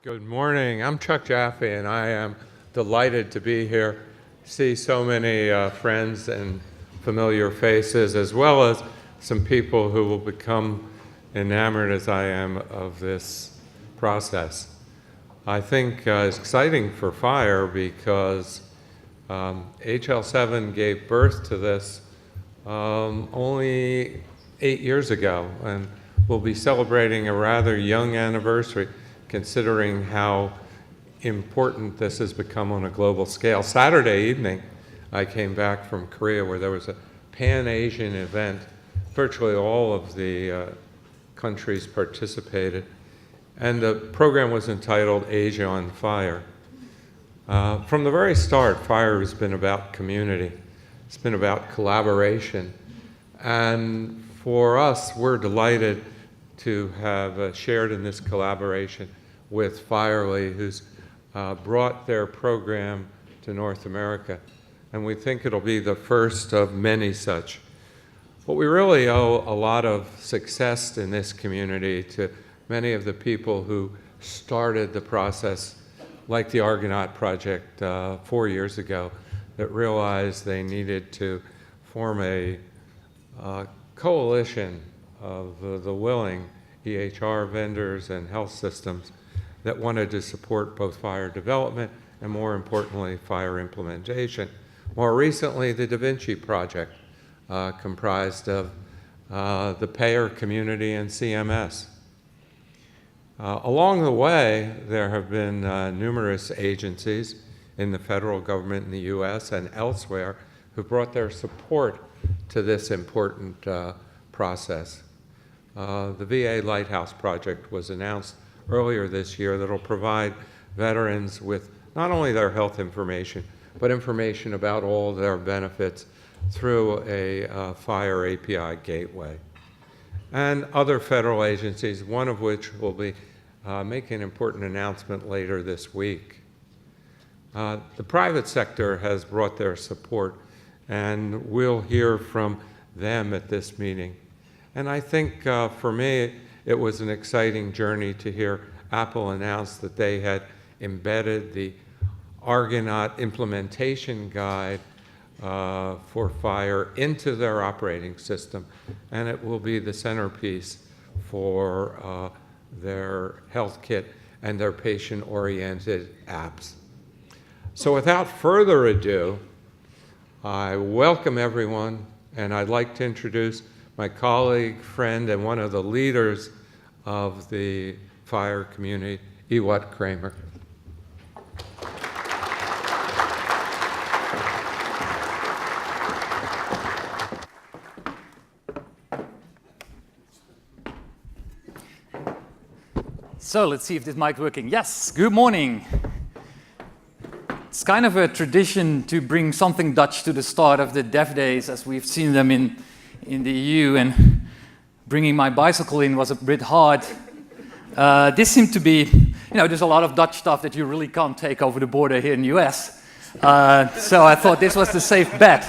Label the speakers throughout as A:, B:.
A: Good morning. I'm Chuck Jaffe, and I am delighted to be here, see so many friends and familiar faces, as well as some people who will become enamored as I am of this process. I think it's exciting for FHIR because HL7 gave birth to this only 8 years ago, and we'll be celebrating a rather young anniversary considering how important this has become on a global scale. Saturday evening, I came back from Korea where there was a Pan-Asian event. Virtually all of the countries participated, and the program was entitled Asia on Fire. From the very start, FHIR has been about community. It's been about collaboration. And for us, we're delighted to have shared in this collaboration with FHIR, who's brought their program to North America. And we think it'll be the first of many such. But we really owe a lot of success in this community to many of the people who started the process, like the Argonaut Project 4 years ago, that realized they needed to form a coalition of the willing EHR vendors and health systems that wanted to support both FHIR development and, more importantly, FHIR implementation. More recently, the Da Vinci Project, comprised of the payer community and CMS. Along the way, there have been numerous agencies in the federal government in the US and elsewhere who brought their support to this important process. The VA Lighthouse Project was announced earlier this year that'll provide veterans with not only their health information, but information about all their benefits through a FHIR API gateway. And other federal agencies, one of which will be making an important announcement later this week. The private sector has brought their support, and we'll hear from them at this meeting. And I think for me, it was an exciting journey to hear Apple announce that they had embedded the Argonaut implementation guide for FHIR into their operating system, and it will be the centerpiece for their health kit and their patient-oriented apps. So without further ado, I welcome everyone, and I'd like to introduce my colleague, friend, and one of the leaders of the FHIR community, Ewout Kramer.
B: So let's see if this mic's working. Yes, good morning. It's kind of a tradition to bring something Dutch to the start of the DevDays, as we've seen them in the EU, and bringing my bicycle in was a bit hard. This seemed to be, there's a lot of Dutch stuff that you really can't take over the border here in the US. So I thought this was the safe bet.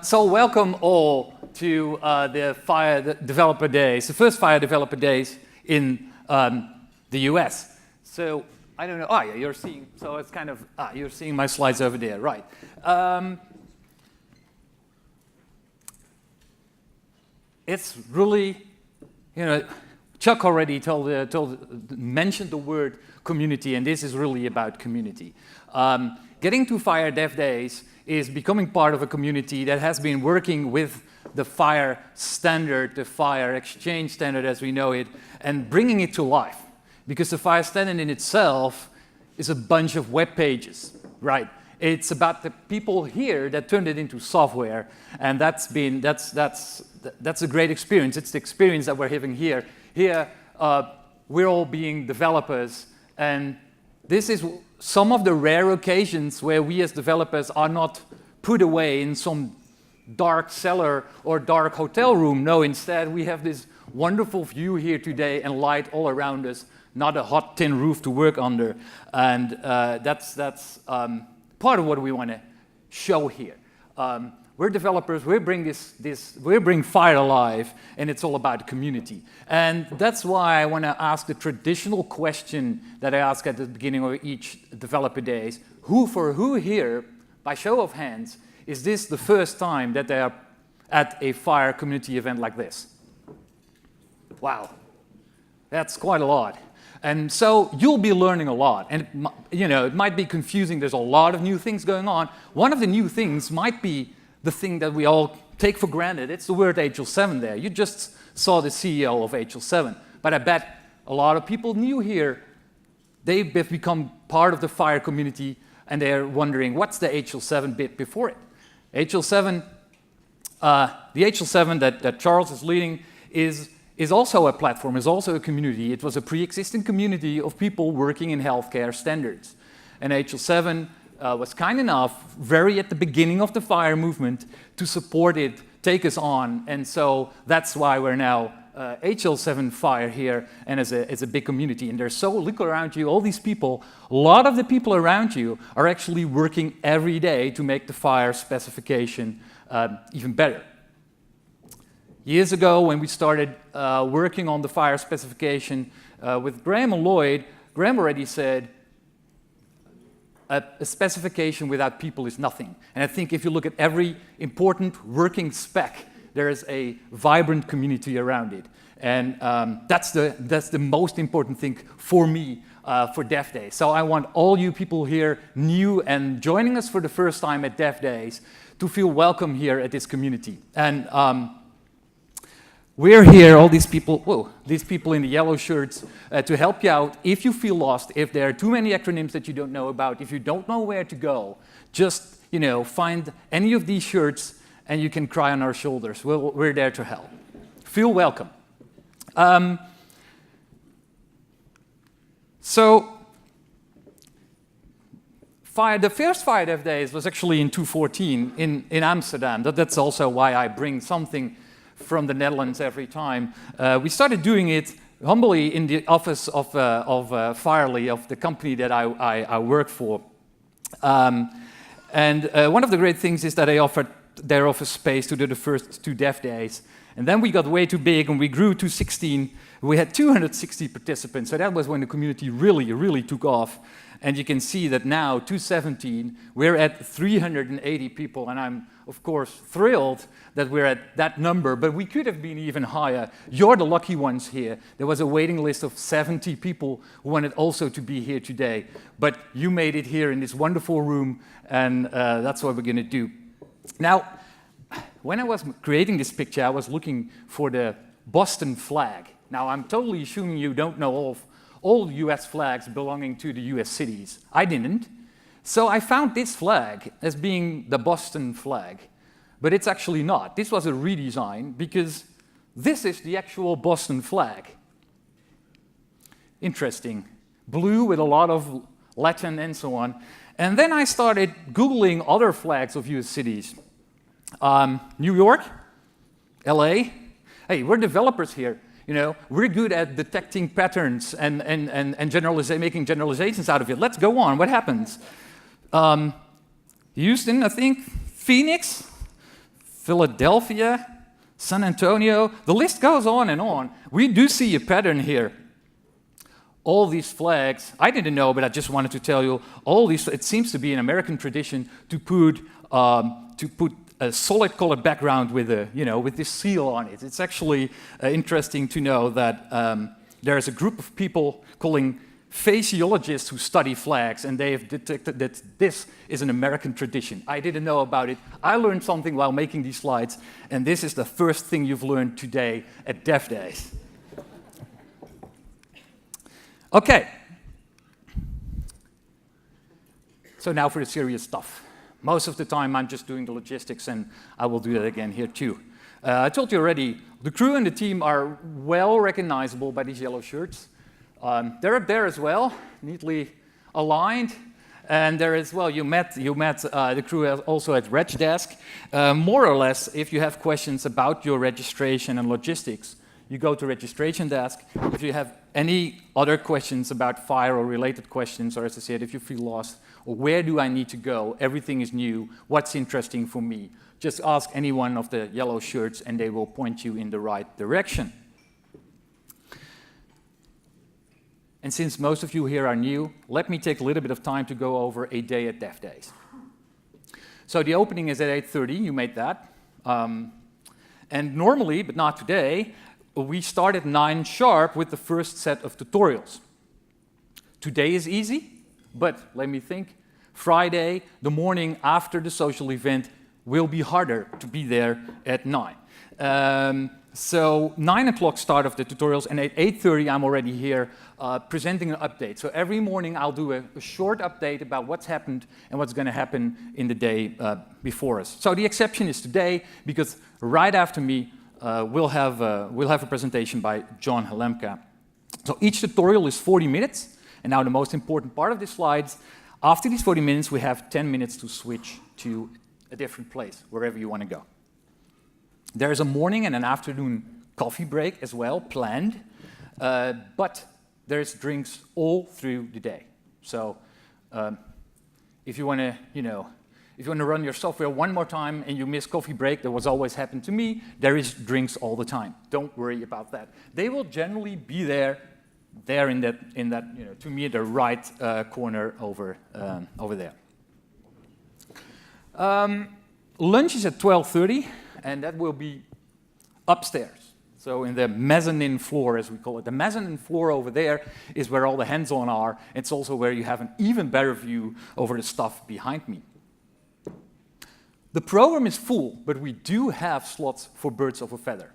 B: So welcome all to the FHIR Developer Days, the first FHIR Developer Days in the US. So I don't know, yeah, you're seeing, so it's kind of, you're seeing my slides over there, right. It's really, Chuck already mentioned the word community, and this is really about community. Getting to FHIR Dev Days is becoming part of a community that has been working with the FHIR standard, the FHIR exchange standard as we know it, and bringing it to life. Because the FHIR standard in itself is a bunch of web pages, right? It's about the people here that turned it into software, and that's a great experience. It's the experience that we're having here. Here, we're all being developers, and this is some of the rare occasions where we as developers are not put away in some dark cellar or dark hotel room. No, instead we have this wonderful view here today and light all around us, not a hot tin roof to work under. And that's part of what we want to show here. We're developers, we bring FHIR alive, and it's all about community. And that's why I want to ask the traditional question that I ask at the beginning of each developer days. Who here, by show of hands, is this the first time that they are at a FHIR community event like this? Wow, that's quite a lot. And so you'll be learning a lot. And it might be confusing, there's a lot of new things going on. One of the new things might be the thing that we all take for granted. It's the word HL7 there. You just saw the CEO of HL7. But I bet a lot of people new here, they've become part of the FHIR community, and they're wondering, what's the HL7 bit before it? HL7, the HL7 that Charles is leading is also a platform, is also a community. It was a pre-existing community of people working in healthcare standards. And HL7 was kind enough, very at the beginning of the FHIR movement, to support it, take us on. And so that's why we're now HL7 FHIR here, and as a big community. And look around you, all these people, a lot of the people around you are actually working every day to make the FHIR specification even better. Years ago, when we started working on the FHIR specification with Graham and Lloyd, Graham already said, a specification without people is nothing. And I think if you look at every important working spec, there is a vibrant community around it. And that's the most important thing for me for DevDays. So I want all you people here, new and joining us for the first time at DevDays, to feel welcome here at this community. And we're here, all these people in the yellow shirts, to help you out if you feel lost, if there are too many acronyms that you don't know about, if you don't know where to go, just find any of these shirts and you can cry on our shoulders. We're there to help. Feel welcome. So, the first FHIR DevDays was actually in 2014 in Amsterdam. That's also why I bring something from the Netherlands every time. We started doing it humbly in the office of FHIRly, of the company that I work for. And one of the great things is that they offer space to do the first 2 DevDays. And then we got way too big and we grew to 16. We had 260 participants, so that was when the community really, really took off. And you can see that now, 2017, we're at 380 people, and I'm, of course, thrilled that we're at that number, but we could have been even higher. You're the lucky ones here. There was a waiting list of 70 people who wanted also to be here today, but you made it here in this wonderful room, and that's what we're going to do. Now, when I was creating this picture, I was looking for the Boston flag. Now, I'm totally assuming you don't know all US flags belonging to the US cities. I didn't. So I found this flag as being the Boston flag, but it's actually not. This was a redesign because this is the actual Boston flag. Interesting. Blue with a lot of Latin and so on. And then I started Googling other flags of US cities. New York, LA. Hey, we're developers here. We're good at detecting patterns and making generalizations out of it. Let's go on. What happens? Houston, I think, Phoenix, Philadelphia, San Antonio. The list goes on and on. We do see a pattern here. All these flags, I didn't know, but I just wanted to tell you, all these, it seems to be an American tradition to put a solid colored background with with this seal on it. It's actually interesting to know that there is a group of people calling faciologists who study flags, and they have detected that this is an American tradition. I didn't know about it. I learned something while making these slides, and this is the first thing you've learned today at DevDays. Okay. So now for the serious stuff. Most of the time, I'm just doing the logistics, and I will do that again here too. I told you already, the crew and the team are well recognizable by these yellow shirts. They're up there as well, neatly aligned. And there is, well, you met the crew also at RegDesk. More or less, if you have questions about your registration and logistics, you go to registration desk. If you have any other questions about FHIR or related questions, or as I said, if you feel lost, or where do I need to go, everything is new, what's interesting for me, just ask any one of the yellow shirts and they will point you in the right direction. And since most of you here are new, let me take a little bit of time to go over a day at DevDays. So the opening is at 8:30, you made that. And normally, but not today, we start at 9 sharp with the first set of tutorials. Today is easy, but let me think. Friday, the morning after the social event, will be harder to be there at 9. So 9 o'clock start of the tutorials, and at 8:30 I'm already here presenting an update. So every morning I'll do a short update about what's happened and what's going to happen in the day before us. So the exception is today, because right after me we'll have a presentation by John Halemka. So each tutorial is 40 minutes, and now the most important part of the slides. After these 40 minutes we have 10 minutes to switch to a different place, wherever you want to go. There is a morning and an afternoon coffee break as well, planned, but there's drinks all through the day. So if you want to, if you want to run your software one more time and you miss coffee break, that was always happened to me, there is drinks all the time. Don't worry about that. They will generally be there in that to me, the right corner over there. Lunch is at 12:30. And that will be upstairs, so in the mezzanine floor, as we call it. The mezzanine floor over there is where all the Handson are. It's also where you have an even better view over the stuff behind me. The program is full, but we do have slots for birds of a feather.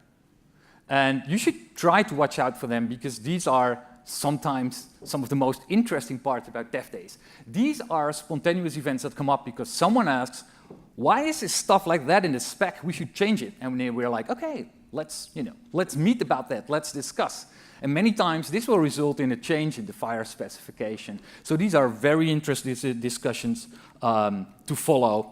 B: And you should try to watch out for them, because these are sometimes some of the most interesting parts about DevDays. These are spontaneous events that come up because someone asks, why is this stuff like that in the spec? We should change it. And we're like, okay, let's meet about that. Let's discuss. And many times this will result in a change in the FHIR specification. So these are very interesting discussions to follow.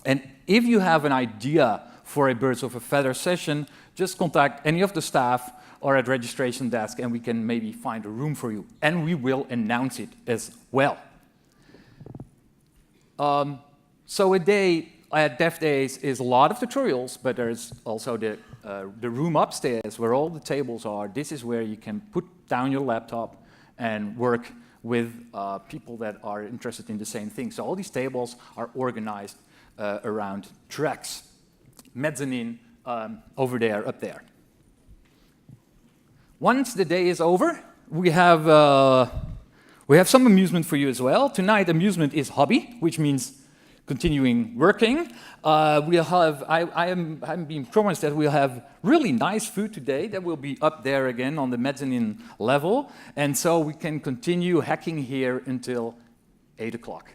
B: And if you have an idea for a Birds of a Feather session, just contact any of the staff or at registration desk, and we can maybe find a room for you. And we will announce it as well. So a day at DevDays is a lot of tutorials, but there's also the room upstairs where all the tables are. This is where you can put down your laptop and work with people that are interested in the same thing. So all these tables are organized around tracks. Mezzanine over there, up there. Once the day is over, we have some amusement for you as well. Tonight, amusement is hobby, which means continuing working. I'm being promised that we'll have really nice food today that will be up there again on the mezzanine level. And so we can continue hacking here until 8 o'clock.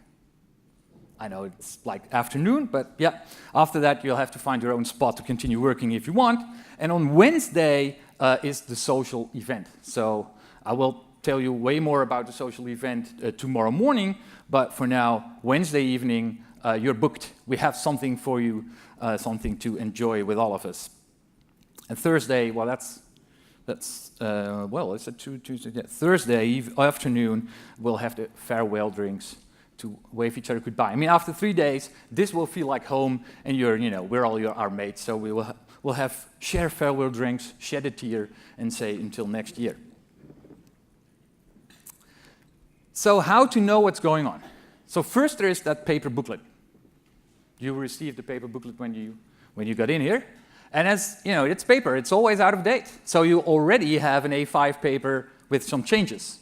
B: I know it's like afternoon, but yeah, after that you'll have to find your own spot to continue working if you want. And on Wednesday is the social event. So I will tell you way more about the social event tomorrow morning, but for now, Wednesday evening, you're booked. We have something for you, something to enjoy with all of us. And Thursday, well, it's a Tuesday. Thursday afternoon, we'll have the farewell drinks to wave each other goodbye. I mean, after 3 days, this will feel like home, and we're all our mates. So we'll have share farewell drinks, shed a tear, and say until next year. So how to know what's going on? So first, there is that paper booklet. You received the paper booklet when you got in here. And as you know, it's paper, it's always out of date. So you already have an A5 paper with some changes.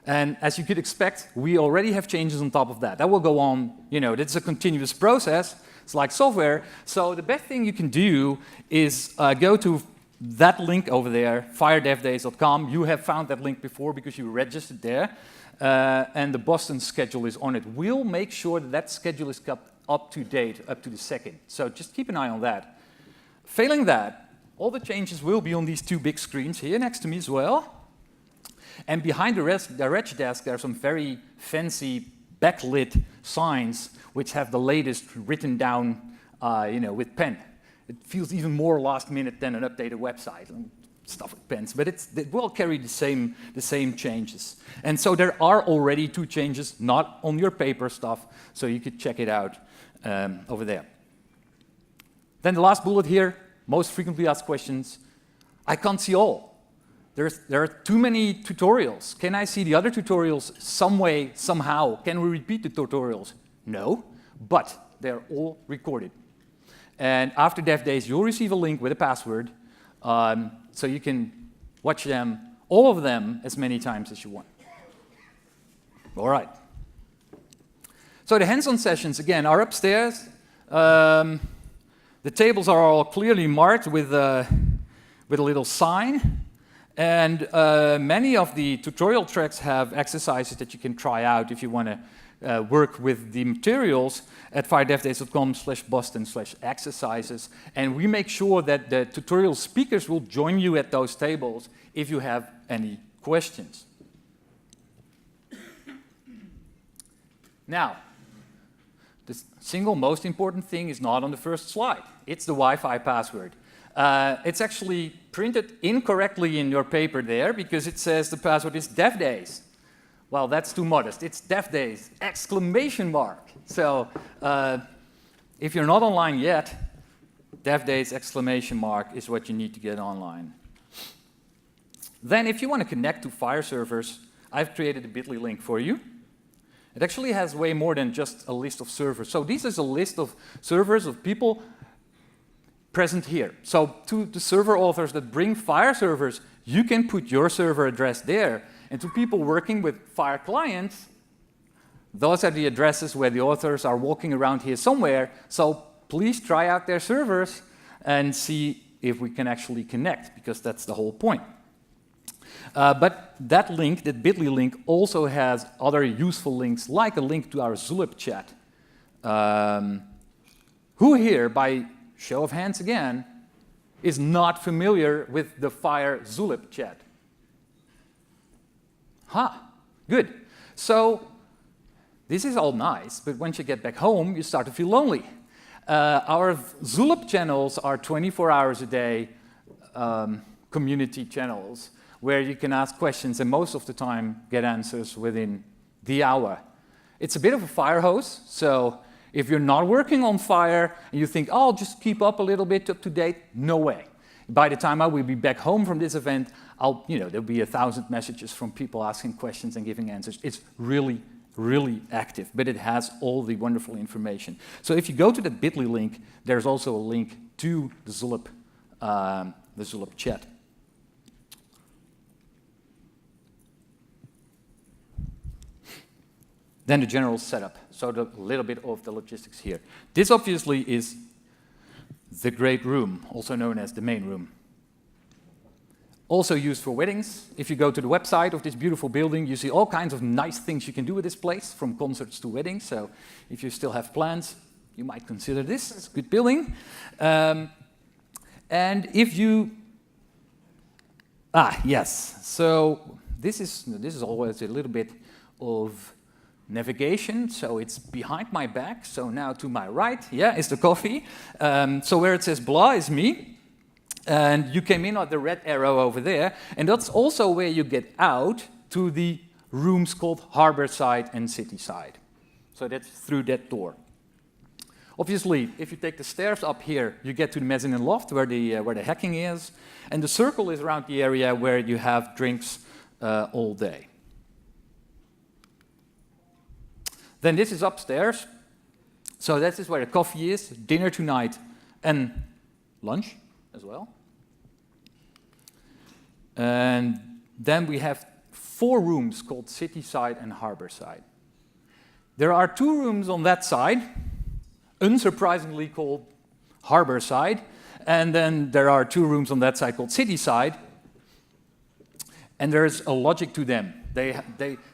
B: And as you could expect, we already have changes on top of that. That will go on, it's a continuous process. It's like software. So the best thing you can do is go to that link over there, FHIRDevDays.com. You have found that link before because you registered there. And the Boston schedule is on it. We'll make sure that schedule is kept up to date, up to the second. So just keep an eye on that. Failing that, all the changes will be on these two big screens here next to me as well. And behind the reg desk, there are some very fancy backlit signs which have the latest written down with pen. It feels even more last minute than an updated website. stuff like pens, but it will carry the same changes. And so there are already 2 changes, not on your paper stuff, so you could check it out over there. Then the last bullet here, most frequently asked questions. I can't see all. There are too many tutorials. Can I see the other tutorials some way, somehow? Can we repeat the tutorials? No, but they're all recorded. And after DevDays, you'll receive a link with a password, so you can watch them, all of them, as many times as you want. All right. So the Handson sessions, again, are upstairs. The tables are all clearly marked with a little sign. And many of the tutorial tracks have exercises that you can try out if you want to work with the materials at firdevdays.com/boston/exercises. And we make sure that the tutorial speakers will join you at those tables if you have any questions. Now, the single most important thing is not on the first slide. It's the Wi-Fi password. It's actually printed incorrectly in your paper there because it says the password is DevDays. Well, that's too modest. It's DevDays, exclamation mark. So if you're not online yet, DevDays, exclamation mark is what you need to get online. Then if you want to connect to FHIR servers, I've created a bit.ly link for you. It actually has way more than just a list of servers. So this is a list of servers of people present here. So to the server authors that bring FHIR servers, you can put your server address there. And to people working with FHIR clients, those are the addresses where the authors are walking around here somewhere. So please try out their servers and see if we can actually connect, because that's the whole point. But that link, that bit.ly link, also has other useful links, like a link to our Zulip chat. Who here, by show of hands again, is not familiar with the FHIR Zulip chat? Good. So this is all nice, but once you get back home, you start to feel lonely. Our Zulip channels are 24 hours a day community channels where you can ask questions and most of the time get answers within the hour. It's a bit of a fire hose, so if you're not working on FHIR and you think, oh, I'll just keep up a little bit up to date, no way. By the time I will be back home from this event, there'll be 1,000 messages from people asking questions and giving answers. It's really, really active, but it has all the wonderful information. So if you go to the bit.ly link, there's also a link to the Zulip chat. Then the general setup, so a little bit of the logistics here. This obviously is the great room, also known as the main room. Also used for weddings. If you go to the website of this beautiful building, you see all kinds of nice things you can do with this place, from concerts to weddings. So if you still have plans, you might consider this. It's a good building. And if you... yes. So this is always a little bit of navigation. So it's behind my back. So now to my right, is the coffee. So where it says blah is me. And you came in at the red arrow over there, and that's also where you get out to the rooms called Harbor Side and City Side. So that's through that door. Obviously, if you take the stairs up here, you get to the mezzanine loft where the hacking is, and the circle is around the area where you have drinks all day. Then this is upstairs. So this is where the coffee is, dinner tonight, and lunch as well. And then we have 4 rooms called City Side and Harbor Side. There are 2 rooms on that side, unsurprisingly called Harbor Side, and then there are 2 rooms on that side called City Side, and there's a logic to them. They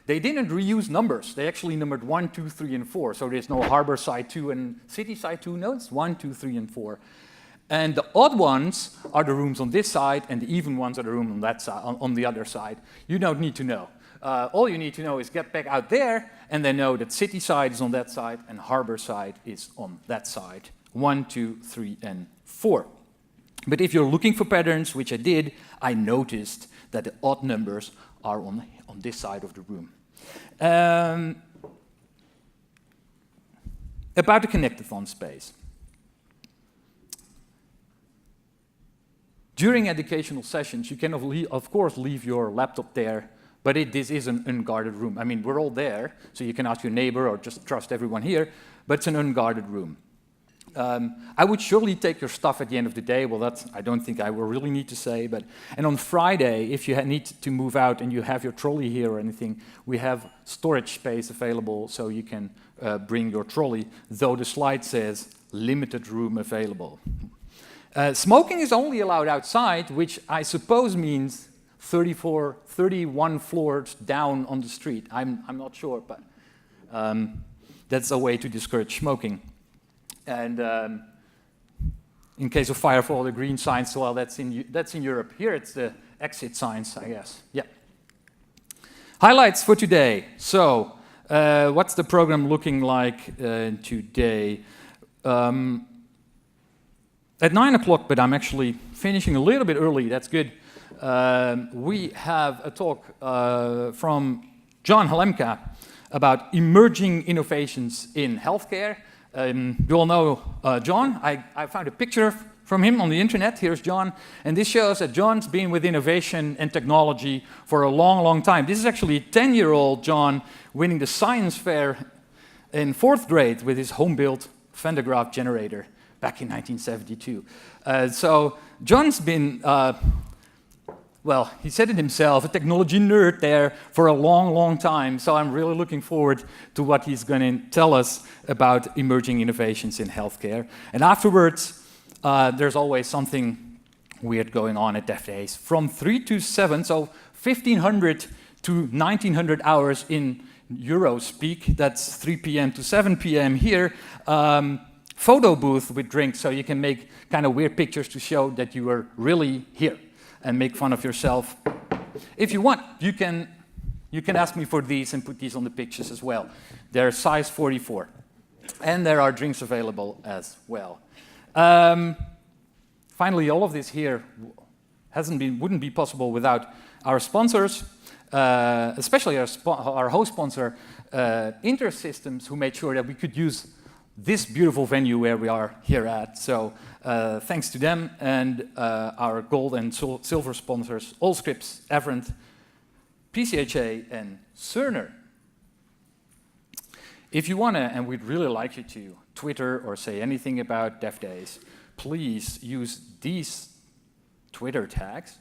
B: didn't reuse numbers. They actually numbered 1, 2, 3, and 4. So there's no Harbor Side 2 and City Side 2. No, it's 1, 2, 3, and 4. And the odd ones are the rooms on this side, and the even ones are the room on that side, on the other side. You don't need to know. All you need to know is get back out there, and then know that City Side is on that side, and Harbor Side is on that side. 1, 2, 3, and 4. But if you're looking for patterns, which I did, I noticed that the odd numbers are on this side of the room. About the connectathon space. During educational sessions, you can, of course, leave your laptop there, but this is an unguarded room. I mean, we're all there, so you can ask your neighbor or just trust everyone here, but it's an unguarded room. I would surely take your stuff at the end of the day. Well, that's, I don't think I will really need to say, but, and on Friday, if you need to move out and you have your trolley here or anything, we have storage space available so you can bring your trolley, though the slide says limited room available. Smoking is only allowed outside, which I suppose means 31 floors down on the street. I'm not sure, but that's a way to discourage smoking. And in case of FHIR for all the green signs, well, that's in Europe. Here it's the exit signs, I guess. Yeah. Highlights for today. So, what's the program looking like today? At 9 o'clock, but I'm actually finishing a little bit early, that's good. We have a talk from John Halemka about emerging innovations in healthcare. You all know John. I found a picture from him on the internet. Here's John. And this shows that John's been with innovation and technology for a long, long time. This is actually 10-year-old John winning the science fair in 4th grade with his home-built Van de Graaff generator back in 1972. So John's been, well, he said it himself, a technology nerd there for a long, long time. So I'm really looking forward to what he's going to tell us about emerging innovations in healthcare. And afterwards, there's always something weird going on at DevDays. From 3 to 7, so 1,500 to 1,900 hours in Euro speak, that's 3 p.m. to 7 p.m. here. Photo booth with drinks, so you can make kind of weird pictures to show that you are really here and make fun of yourself. If you want, you can ask me for these and put these on the pictures as well. They're size 44. And there are drinks available as well. Finally, all of this here wouldn't be possible without our sponsors, especially our host sponsor, InterSystems, who made sure that we could use this beautiful venue where we are here at. So thanks to them and our gold and silver sponsors, Allscripts, Avrant, PCHA, and Cerner. If you want to, and we'd really like you to, Twitter or say anything about DevDays, please use these Twitter tags.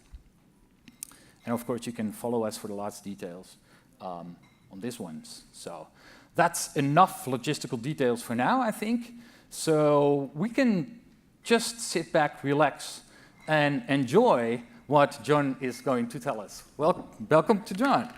B: And of course, you can follow us for the last details on these ones. So that's enough logistical details for now, I think. So we can just sit back, relax, and enjoy what John is going to tell us. Welcome to John.